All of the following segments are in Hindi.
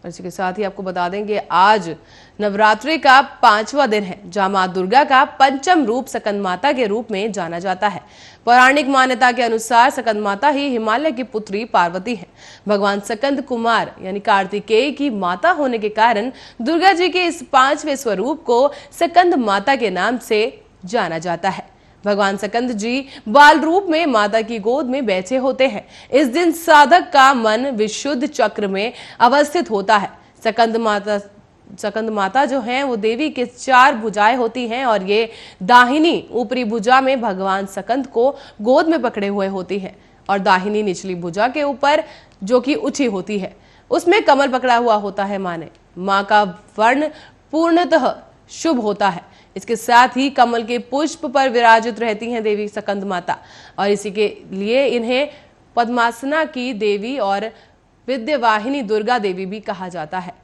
और इसी के साथ ही आपको बता दें कि आज नवरात्रि का 5वां दिन है, जहां मां दुर्गा का पंचम रूप सकंद माता के रूप में जाना जाता है। पौराणिक मान्यता के अनुसार सकंद माता ही हिमालय की पुत्री पार्वती है। भगवान सकंद कुमार यानी कार्तिकेय की माता होने के कारण दुर्गा जी के इस 5वें स्वरूप को सकंद माता के नाम से जाना जाता है। भगवान सकंद जी बाल रूप में माता की गोद में बैठे होते हैं। इस दिन साधक का मन विशुद्ध चक्र में अवस्थित होता है। सकंद माता जो हैं वो देवी के 4 भुजाएं होती हैं और ये दाहिनी ऊपरी भुजा में भगवान सकंद को गोद में पकड़े हुए होती हैं और दाहिनी निचली भुजा के ऊपर जो कि उठी होती है उसमें कमल पकड़ा हुआ होता है। मां का वर्ण पूर्णतः शुभ होता है। इसके साथ ही कमल के पुष्प पर विराजित रहती हैं देवी सकंद माता और इसी के लिए इन्हें पद्मासना की देवी और विद्यावाहिनी दुर्गा देवी भी कहा जाता है।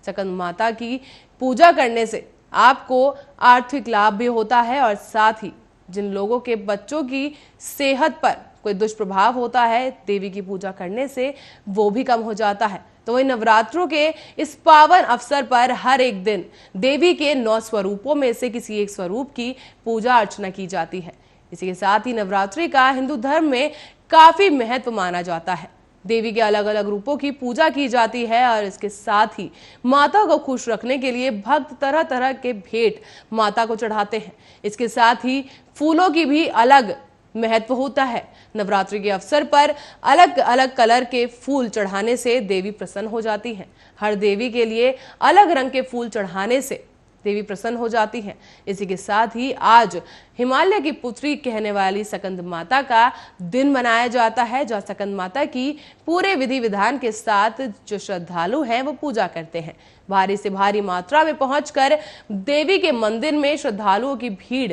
सकंद माता की पूजा करने से आपको आर्थिक लाभ भी होता है और साथ ही जिन लोगों के बच्चों की सेहत पर कोई दुष्प्रभाव होता है देवी की पूजा करने से वो भी कम हो जाता है। तो वही नवरात्रों के इस पावन अवसर पर हर एक दिन देवी के 9 स्वरूपों में से किसी एक स्वरूप की पूजा अर्चना की जाती है। इसी के साथ ही नवरात्रि का हिंदू धर्म में काफी महत्व माना जाता है। देवी के अलग अलग रूपों की पूजा की जाती है और इसके साथ ही माता को खुश रखने के लिए भक्त तरह तरह के भेंट माता को चढ़ाते हैं। इसके साथ ही फूलों की भी अलग महत्व होता है। नवरात्रि के अवसर पर अलग अलग कलर के फूल चढ़ाने से देवी प्रसन्न हो जाती हैं। हर देवी के लिए अलग रंग के फूल चढ़ाने से देवी प्रसन्न हो जाती हैं। इसी के साथ ही आज हिमालय की पुत्री कहने वाली सकंद माता का दिन मनाया जाता है, जहां सकंद माता की पूरे विधि विधान के साथ जो श्रद्धालु हैं वो पूजा करते हैं। भारी से भारी मात्रा में पहुंचकर देवी के मंदिर में श्रद्धालुओं की भीड़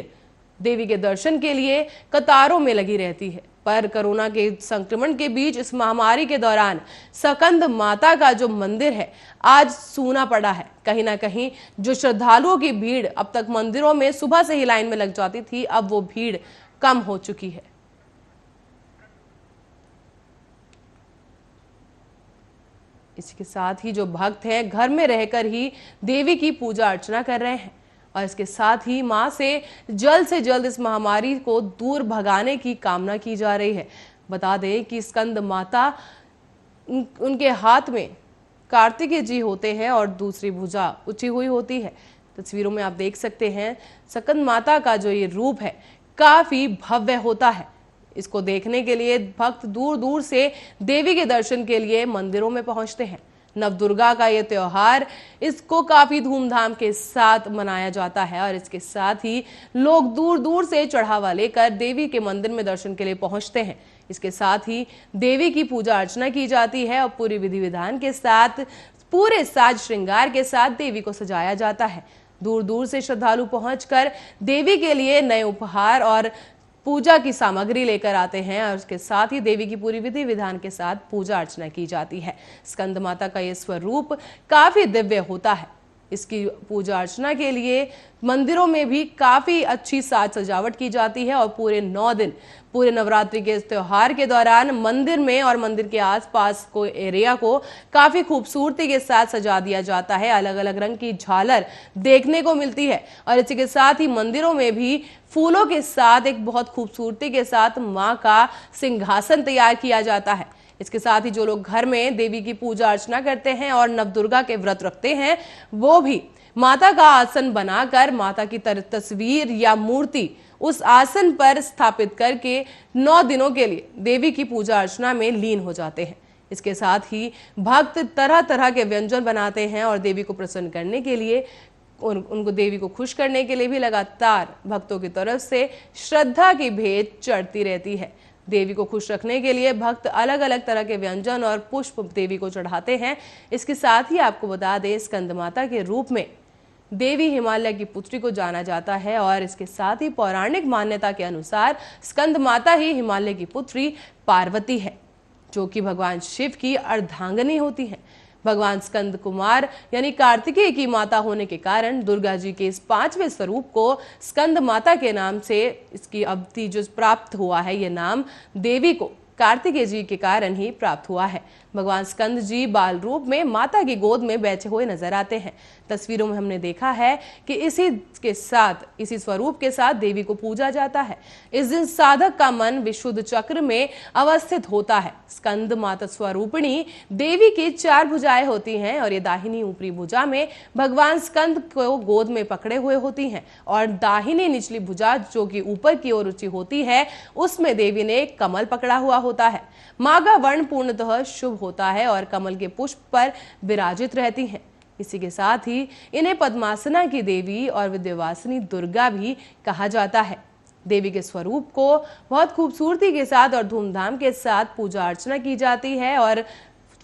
देवी के दर्शन के लिए कतारों में लगी रहती है। पर कोरोना के संक्रमण के बीच इस महामारी के दौरान सकंद माता का जो मंदिर है आज सूना पड़ा है। कहीं ना कहीं जो श्रद्धालुओं की भीड़ अब तक मंदिरों में सुबह से ही लाइन में लग जाती थी, अब वो भीड़ कम हो चुकी है। इसी के साथ ही जो भक्त हैं घर में रहकर ही देवी की पूजा अर्चना कर रहे हैं और इसके साथ ही मां से जल्द इस महामारी को दूर भगाने की कामना की जा रही है। बता दें कि स्कंद माता उनके हाथ में कार्तिकेय जी होते हैं और दूसरी भुजा उठी हुई होती है। तस्वीरों में आप देख सकते हैं स्कंद माता का जो ये रूप है काफी भव्य होता है। इसको देखने के लिए भक्त दूर दूर से देवी के दर्शन के लिए मंदिरों में पहुंचते हैं। नवदुर्गा का ये त्योहार इसको काफी धूमधाम के साथ मनाया जाता है और इसके साथ ही लोग दूर दूर से चढ़ावा लेकर देवी के मंदिर में दर्शन के लिए पहुंचते हैं। इसके साथ ही देवी की पूजा अर्चना की जाती है और पूरी विधि विधान के साथ पूरे साज श्रृंगार के साथ देवी को सजाया जाता है। दूर दूर से श्रद्धालु पहुंचकर देवी के लिए नए उपहार और पूजा की सामग्री लेकर आते हैं और उसके साथ ही देवी की पूरी विधि विधान के साथ पूजा अर्चना की जाती है। स्कंद माता का यह स्वरूप काफी दिव्य होता है। इसकी पूजा अर्चना के लिए मंदिरों में भी काफी अच्छी साज सजावट की जाती है और पूरे 9 दिन पूरे नवरात्रि के इस त्योहार के दौरान मंदिर में और मंदिर के आसपास को एरिया को काफी खूबसूरती के साथ सजा दिया जाता है। अलग अलग रंग की झालर देखने को मिलती है और इसी के साथ ही मंदिरों में भी फूलों के साथ एक बहुत खूबसूरती के साथ मां का सिंहासन तैयार किया जाता है। इसके साथ ही जो लोग घर में देवी की पूजा अर्चना करते हैं और नवदुर्गा के व्रत रखते हैं वो भी माता का आसन बनाकर माता की तस्वीर या मूर्ति उस आसन पर स्थापित करके 9 दिनों के लिए देवी की पूजा अर्चना में लीन हो जाते हैं। इसके साथ ही भक्त तरह तरह के व्यंजन बनाते हैं और देवी को प्रसन्न करने के लिए उनको देवी को खुश करने के लिए भी लगातार भक्तों की तरफ से श्रद्धा की भेंट चढ़ती रहती है। देवी को खुश रखने के लिए भक्त अलग अलग तरह के व्यंजन और पुष्प देवी को चढ़ाते हैं। इसके साथ ही आपको बता दें स्कंद माता के रूप में देवी हिमालय की पुत्री को जाना जाता है और इसके साथ ही पौराणिक मान्यता के अनुसार स्कंद माता ही हिमालय की पुत्री पार्वती है, जो कि भगवान शिव की अर्धांगिनी होती है। भगवान स्कंद कुमार यानी कार्तिकेय की माता होने के कारण दुर्गा जी के इस 5वें स्वरूप को स्कंद माता के नाम से इसकी अवधि जो प्राप्त हुआ है, ये नाम देवी को कार्तिकेय जी के कारण ही प्राप्त हुआ है। भगवान स्कंद जी बाल रूप में माता की गोद में बैठे हुए नजर आते हैं। तस्वीरों में हमने देखा है कि इसी स्वरूप के साथ देवी को पूजा जाता है। इस दिन साधक का मन विशुद्ध चक्र में अवस्थित होता है। स्कंद माता स्वरूपिणी देवी की 4 भुजाएं होती हैं और ये दाहिनी ऊपरी भुजा में भगवान स्कंद को गोद में पकड़े हुए होती हैं और दाहिनी निचली भुजा जो कि ऊपर की ओर ऊंची होती है उसमें देवी ने कमल पकड़ा हुआ होता है। मां का वर्ण पूर्णतः शुभ होता है और कमल के पुष्प पर विराजित रहती हैं। इसी के साथ ही इन्हें पद्मासना की देवी और विद्यावासिनी दुर्गा भी कहा जाता है। देवी के स्वरूप को बहुत खूबसूरती के साथ और धूमधाम के साथ पूजा अर्चना की जाती है और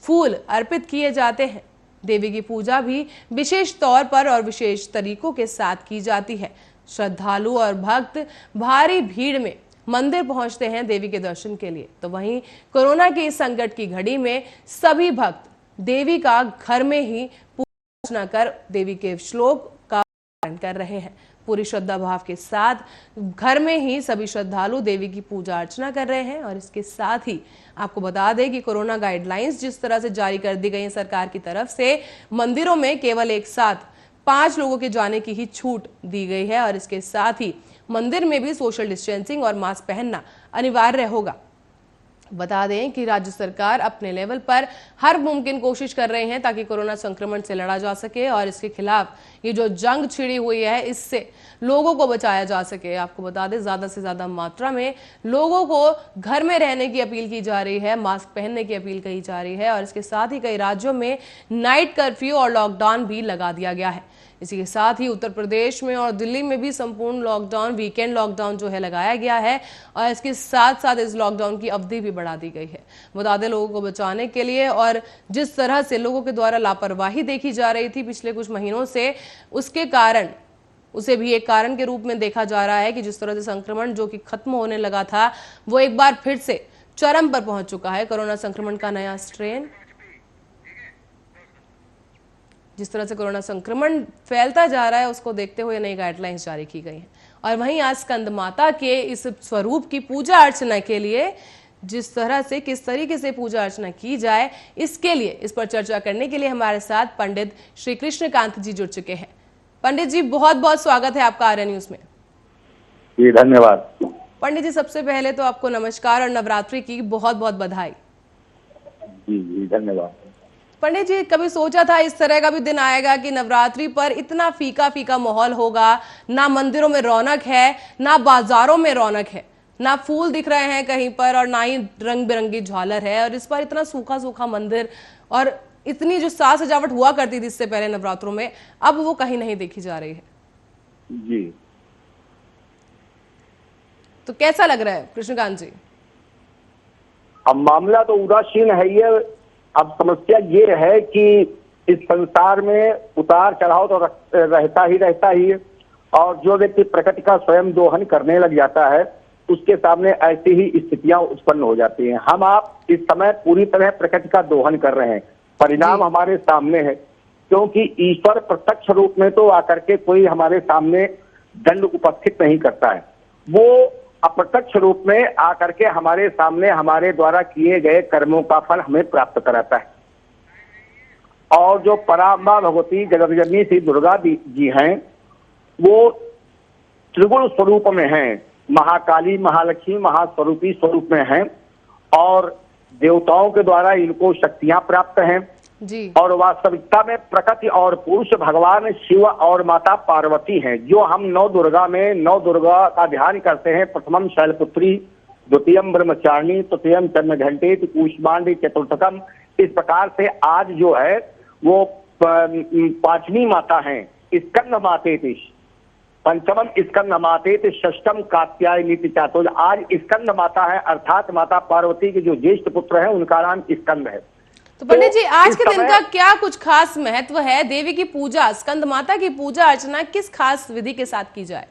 फूल अर्पित किए जाते हैं। देवी की पूजा भी विशेष तौर पर और विशेष तरीकों के साथ की जाती है। श्रद्धालु और भक्त भारी भीड़ में मंदिर पहुंचते हैं देवी के दर्शन के लिए। तो वहीं कोरोना के इस संकट की घड़ी में सभी भक्त देवी का घर में ही पूजा अर्चना कर देवी के श्लोक का पारण कर रहे हैं। पूरी श्रद्धा भाव के साथ घर में ही सभी श्रद्धालु देवी की पूजा अर्चना कर रहे हैं। और इसके साथ ही आपको बता दें कि कोरोना गाइडलाइंस जिस तरह से जारी कर दी गई है सरकार की तरफ से, मंदिरों में केवल एक साथ 5 लोगों के जाने की ही छूट दी गई है और इसके साथ ही मंदिर में भी सोशल डिस्टेंसिंग और मास्क पहनना अनिवार्य होगा। बता दें कि राज्य सरकार अपने लेवल पर हर मुमकिन कोशिश कर रहे हैं ताकि कोरोना संक्रमण से लड़ा जा सके और इसके खिलाफ ये जो जंग छिड़ी हुई है इससे लोगों को बचाया जा सके। आपको बता दें ज्यादा से ज्यादा मात्रा में लोगों को घर में रहने की अपील की जा रही है, मास्क पहनने की अपील की जा रही है और इसके साथ ही कई राज्यों में नाइट कर्फ्यू और लॉकडाउन भी लगा दिया गया है। इसी के साथ ही उत्तर प्रदेश में और दिल्ली में भी संपूर्ण लॉकडाउन, वीकेंड लॉकडाउन जो है लगाया गया है और इसके साथ साथ इस लॉकडाउन की अवधि भी बढ़ा दी गई है। बता दें लोगों को बचाने के लिए और जिस तरह से लोगों के द्वारा लापरवाही देखी जा रही थी पिछले कुछ महीनों से, उसके कारण उसे भी एक कारण के रूप में देखा जा रहा है कि जिस तरह से संक्रमण जो कि खत्म होने लगा था वो एक बार फिर से चरम पर पहुंच चुका है। कोरोना संक्रमण का नया स्ट्रेन, जिस तरह से कोरोना संक्रमण फैलता जा रहा है उसको देखते हुए नई गाइडलाइंस जारी की गई हैं। और वहीं आज स्कंद माता के इस स्वरूप की पूजा अर्चना के लिए जिस तरह से किस तरीके से पूजा अर्चना की जाए, इसके लिए इस पर चर्चा करने के लिए हमारे साथ पंडित श्री कृष्णकांत जी जुड़ चुके हैं। पंडित जी बहुत बहुत स्वागत है आपका आर्य न्यूज में। जी धन्यवाद। पंडित जी सबसे पहले तो आपको नमस्कार और नवरात्रि की बहुत बहुत बधाई। जी धन्यवाद। पंडित जी कभी सोचा था इस तरह का भी दिन आएगा कि नवरात्रि पर इतना फीका फीका माहौल होगा, ना मंदिरों में रौनक है, ना बाजारों में रौनक है, ना फूल दिख रहे हैं कहीं पर और ना ही रंग बिरंगी झालर है, और इस पर इतना सूखा सूखा मंदिर और इतनी जो साज सजावट हुआ करती थी इससे पहले नवरात्रों में, अब वो कहीं नहीं देखी जा रही है। जी तो कैसा लग रहा है कृष्णकांत जी? अब मामला तो उदासीन है ये। अब समस्या ये है कि इस संसार में उतार चढ़ाव तो रहता ही और जो व्यक्ति प्रकृति का स्वयं दोहन करने लग जाता है उसके सामने ऐसी ही स्थितियां उत्पन्न हो जाती हैं। हम आप इस समय पूरी तरह प्रकृति का दोहन कर रहे हैं, परिणाम हमारे सामने है, क्योंकि ईश्वर प्रत्यक्ष रूप में तो आकर के कोई हमारे सामने दंड उपस्थित नहीं करता है, वो अप्रत्यक्ष रूप में आकर के हमारे सामने हमारे द्वारा किए गए कर्मों का फल हमें प्राप्त कराता है। और जो पराम्बा भगवती जगतजननी श्री दुर्गा जी हैं वो त्रिगुण स्वरूप में हैं, महाकाली, महालक्ष्मी, महास्वरूपी स्वरूप में हैं और देवताओं के द्वारा इनको शक्तियां प्राप्त हैं जी। और वास्तविकता में प्रकृति और पुरुष भगवान शिव और माता पार्वती हैं। जो हम नौ दुर्गा में नौ दुर्गा का ध्यान करते हैं, प्रथमम शैलपुत्री, द्वितीयम ब्रह्मचारिणी, तृतीयम चंद्रघंटे, कूष्मांडी, चतुर्थकम, इस प्रकार से आज जो है वो 5वीं माता है स्कंद माते, पंचमम स्कंद माते, षष्टम कात्यायनी चातुर्थ। आज स्कंद माता है अर्थात माता पार्वती के जो ज्येष्ठ पुत्र है उनका नाम स्कंद है। तो पंडित जी आज के दिन का क्या कुछ खास महत्व है? देवी की पूजा, स्कंद माता की पूजा अर्चना किस खास विधि के साथ की जाए?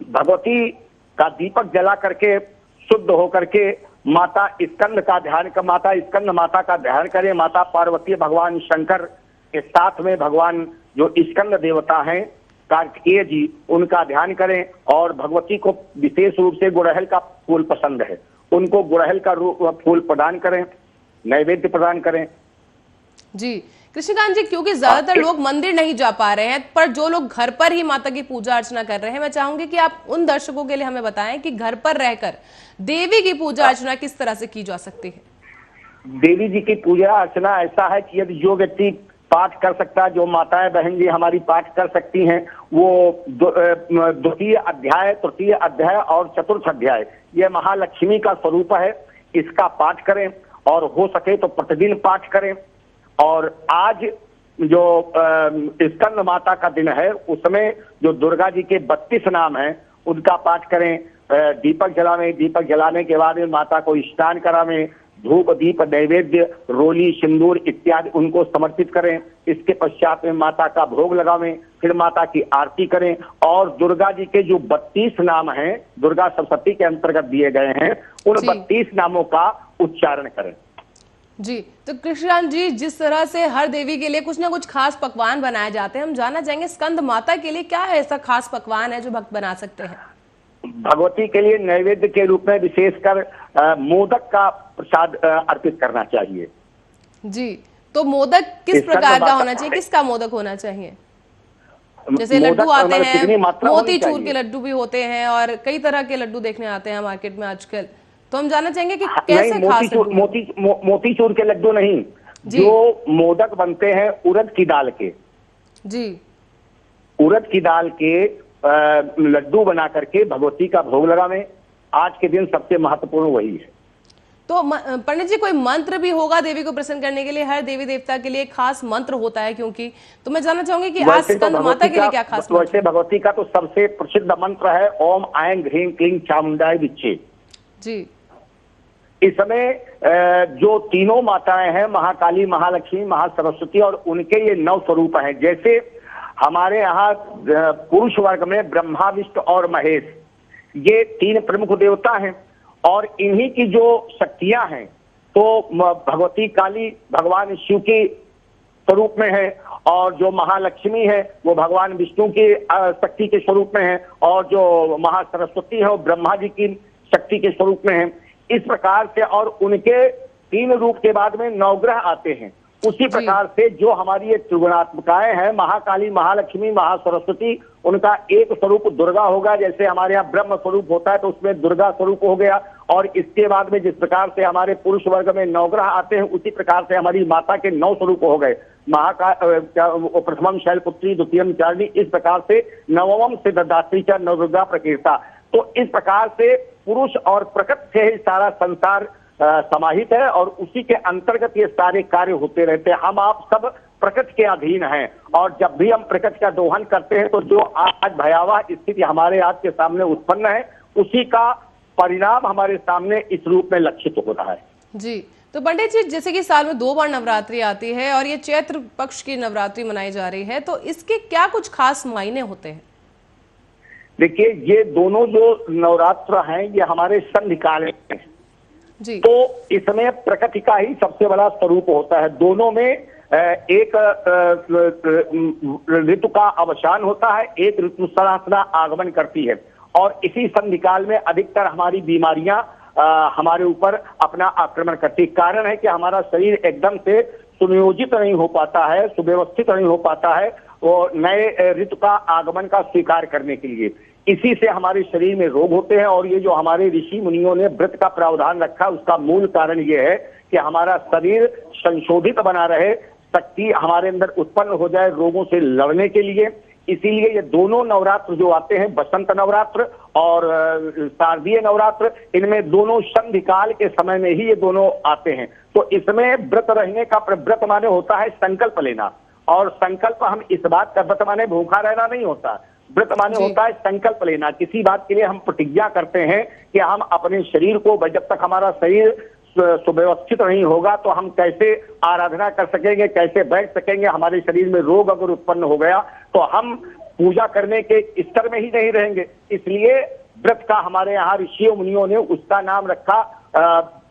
भगवती का दीपक जला करके शुद्ध होकर के माता स्कंद का ध्यान कर, माता स्कंद माता का ध्यान करें। माता पार्वती भगवान शंकर के साथ में भगवान जो स्कंद देवता हैं कार्तिकेय जी, उनका ध्यान करें। और भगवती को विशेष रूप से गुड़हल का फूल पसंद है, उनको गुड़हल का फूल प्रदान करें, नैवेद्य प्रदान करें। जी कृष्णकांत जी, क्योंकि ज्यादातर लोग मंदिर नहीं जा पा रहे हैं, पर जो लोग घर पर ही माता की पूजा अर्चना कर रहे हैं, मैं चाहूंगी कि आप उन दर्शकों के लिए हमें बताएं कि घर पर रहकर देवी की पूजा अर्चना किस तरह से की जा सकती है। देवी जी की पूजा अर्चना ऐसा है कि यदि जो व्यक्ति पाठ कर सकता है, जो माताएं बहन जी हमारी पाठ कर सकती हैं, वो द्वितीय अध्याय, तृतीय अध्याय और चतुर्थ अध्याय, ये महालक्ष्मी का स्वरूप है, इसका पाठ करें और हो सके तो प्रतिदिन पाठ करें। और आज जो स्कंद माता का दिन है, उसमें जो दुर्गा जी के 32 नाम हैं उनका पाठ करें, दीपक जलावें, दीपक जलाने के बाद में माता को स्नान करावें, धूप दीप नैवेद्य रोली सिंदूर इत्यादि उनको समर्पित करें। इसके पश्चात में माता का भोग लगावें, फिर माता की आरती करें और दुर्गा जी के जो 32 नाम हैं, दुर्गा सप्तशती के अंतर्गत दिए गए हैं, उन 32 नामों का उच्चारण करें। जी तो कृष्णकांत जी, जिस तरह से हर देवी के लिए कुछ ना कुछ खास पकवान बनाए जाते हैं, हम जानना चाहेंगे स्कंद माता के लिए क्या है ऐसा खास पकवान है जो भक्त बना सकते हैं। भगवती के लिए नैवेद्य के रूप में विशेषकर मोदक का प्रसाद अर्पित करना चाहिए। जी, तो मोदक किस प्रकार का होना चाहिए, किसका मोदक होना चाहिए? जैसे लड्डू आते हैं, मोतीचूर के लड्डू भी होते हैं और कई तरह के लड्डू देखने आते हैं मार्केट में आजकल, तो हम जानना चाहेंगे कि कैसे खास मोतीचूर के लड्डू नहीं, जो मोदक बनते हैं उड़द की दाल के। जी, उड़द की दाल के लड्डू बना करके भगवती का भोग लगावें। आज के दिन सबसे महत्वपूर्ण वही है। तो पंडित जी, कोई मंत्र भी होगा देवी को प्रसन्न करने के लिए? हर देवी देवता के लिए खास मंत्र होता है, क्योंकि तो मैं जानना चाहूंगी कि आज स्कंद माता के लिए क्या खास मंत्र? वैसे भगवती का तो सबसे प्रसिद्ध मंत्र है ओम ऐं ह्रीं क्लीं चामुंडाय विच्चे। जी, इसमें जो तीनों माताएं हैं, महाकाली, महालक्ष्मी, महासरस्वती, और उनके ये 9 स्वरूप हैं। जैसे हमारे यहाँ पुरुष वर्ग में ब्रह्मा, विष्णु और महेश, ये 3 प्रमुख देवता हैं और इन्हीं की जो शक्तियां हैं तो भगवती काली भगवान शिव के स्वरूप में है, और जो महालक्ष्मी है वो भगवान विष्णु की शक्ति के स्वरूप में है, और जो महासरस्वती है वो ब्रह्मा जी की शक्ति के स्वरूप में है। इस प्रकार से, और उनके 3 रूप के बाद में 9 ग्रह आते हैं। उसी प्रकार से जो हमारी ये त्रिगुणात्मकाएं हैं, महाकाली, महालक्ष्मी, महासरस्वती, उनका एक स्वरूप दुर्गा होगा। जैसे हमारे यहाँ ब्रह्म स्वरूप होता है तो उसमें दुर्गा स्वरूप हो गया, और इसके बाद में जिस प्रकार से हमारे पुरुष वर्ग में 9 ग्रह आते हैं, उसी प्रकार से हमारी माता के 9 स्वरूप हो गए। प्रथमम शैलपुत्री, द्वितीयम चारणी, इस प्रकार से नवमम सिद्धदात्री च नवदुर्गा प्रकीर्ता। तो इस प्रकार से पुरुष और प्रकृति से ही सारा संसार समाहित है, और उसी के अंतर्गत ये सारे कार्य होते रहते हैं। हम आप सब प्रकृति के अधीन हैं, और जब भी हम प्रकृति का दोहन करते हैं तो जो आज भयावह स्थिति हमारे आज के सामने उत्पन्न है, उसी का परिणाम हमारे सामने इस रूप में लक्षित हो रहा है। जी, तो पंडित जी, जैसे कि साल में 2 बार नवरात्रि आती है और ये चैत्र पक्ष की नवरात्रि मनाई जा रही है, तो इसके क्या कुछ खास मायने होते हैं? देखिए, ये दोनों जो नवरात्र हैं ये हमारे संधिकाल में हैं जी, तो इसमें प्रकृति का ही सबसे बड़ा स्वरूप होता है। दोनों में एक ऋतु का अवसान होता है, एक ऋतु सरासरा आगमन करती है, और इसी संधिकाल में अधिकतर हमारी बीमारियां हमारे ऊपर अपना आक्रमण करती। कारण है कि हमारा शरीर एकदम से सुनियोजित नहीं हो पाता है, सुव्यवस्थित नहीं हो पाता है वो नए ऋतु का आगमन का स्वीकार करने के लिए। इसी से हमारे शरीर में रोग होते हैं, और ये जो हमारे ऋषि मुनियों ने व्रत का प्रावधान रखा, उसका मूल कारण ये है कि हमारा शरीर संशोधित बना रहे, शक्ति हमारे अंदर उत्पन्न हो जाए रोगों से लड़ने के लिए। इसीलिए ये दोनों नवरात्र जो आते हैं, बसंत नवरात्र और शारदीय नवरात्र, इनमें दोनों संधिकाल के समय में ही ये दोनों आते हैं। तो इसमें व्रत रहने का, व्रत माने होता है संकल्प लेना, और संकल्प हम इस बात का, व्रत माने भूखा रहना नहीं होता, व्रत माने होता है संकल्प लेना। किसी बात के लिए हम प्रतिज्ञा करते हैं कि हम अपने शरीर को, जब तक हमारा शरीर सुव्यवस्थित नहीं होगा तो हम कैसे आराधना कर सकेंगे, कैसे बैठ सकेंगे। हमारे शरीर में रोग अगर उत्पन्न हो गया तो हम पूजा करने के स्तर में ही नहीं रहेंगे। इसलिए व्रत का हमारे यहाँ ऋषियों मुनियों ने उसका नाम रखा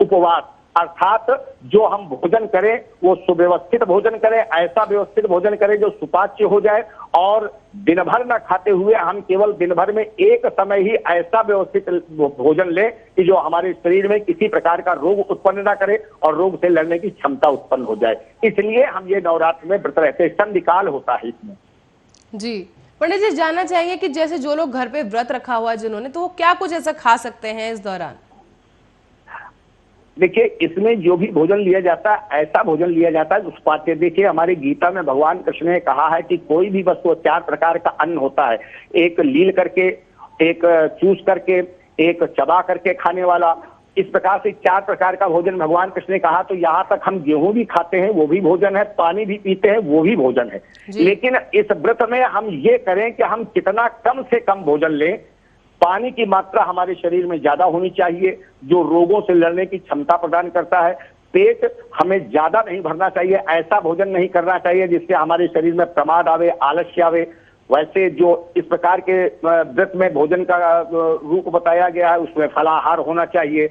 उपवास। अर्थात जो हम भोजन करें वो सुव्यवस्थित भोजन करें, ऐसा व्यवस्थित भोजन करें जो सुपाच्य हो जाए, और दिन भर न खाते हुए हम केवल दिन भर में एक समय ही ऐसा व्यवस्थित भोजन लें कि जो हमारे शरीर में किसी प्रकार का रोग उत्पन्न ना करे और रोग से लड़ने की क्षमता उत्पन्न हो जाए। इसलिए हम ये नवरात्र में व्रत रहते हैं, संधिकाल होता है इसमें। जी पंडित जी, जानना चाहेंगे कि जैसे जो लोग घर पे व्रत रखा हुआ है जिन्होंने, तो वो क्या कुछ ऐसा खा सकते हैं इस दौरान? देखिए, इसमें जो भी भोजन लिया जाता है ऐसा भोजन लिया जाता है उस पाते। देखिए, हमारी गीता में भगवान कृष्ण ने कहा है कि कोई भी वस्तु 4 प्रकार का अन्न होता है, एक लील करके, एक चूस करके, एक चबा करके खाने वाला। इस प्रकार से 4 प्रकार का भोजन भगवान कृष्ण ने कहा। तो यहाँ तक हम गेहूं भी खाते हैं वो भी भोजन है, पानी भी पीते हैं वो भी भोजन है। लेकिन इस व्रत में हम ये करें कि हम कितना कम से कम भोजन लें। पानी की मात्रा हमारे शरीर में ज्यादा होनी चाहिए जो रोगों से लड़ने की क्षमता प्रदान करता है। पेट हमें ज्यादा नहीं भरना चाहिए, ऐसा भोजन नहीं करना चाहिए जिससे हमारे शरीर में प्रमाद आवे, आलस्य आवे। वैसे जो इस प्रकार के व्रत में भोजन का रूप बताया गया है उसमें फलाहार होना चाहिए,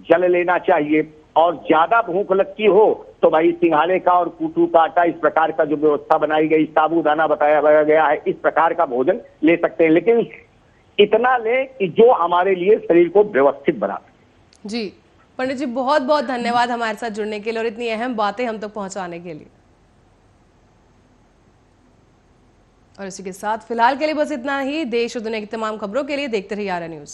जल लेना चाहिए, और ज्यादा भूख लगती हो तो भाई सिंघाड़े का और कूटू का आटा, इस प्रकार का जो व्यवस्था बनाई गई, साबूदाना बताया गया है, इस प्रकार का भोजन ले सकते हैं। लेकिन इतना ले कि जो हमारे लिए शरीर को व्यवस्थित बना सके। जी पंडित जी, बहुत बहुत धन्यवाद हमारे साथ जुड़ने के लिए और इतनी अहम बातें हम तक पहुंचाने के लिए। और इसी के साथ फिलहाल के लिए बस इतना ही। देश और दुनिया की तमाम खबरों के लिए देखते रहिए आर्या न्यूज।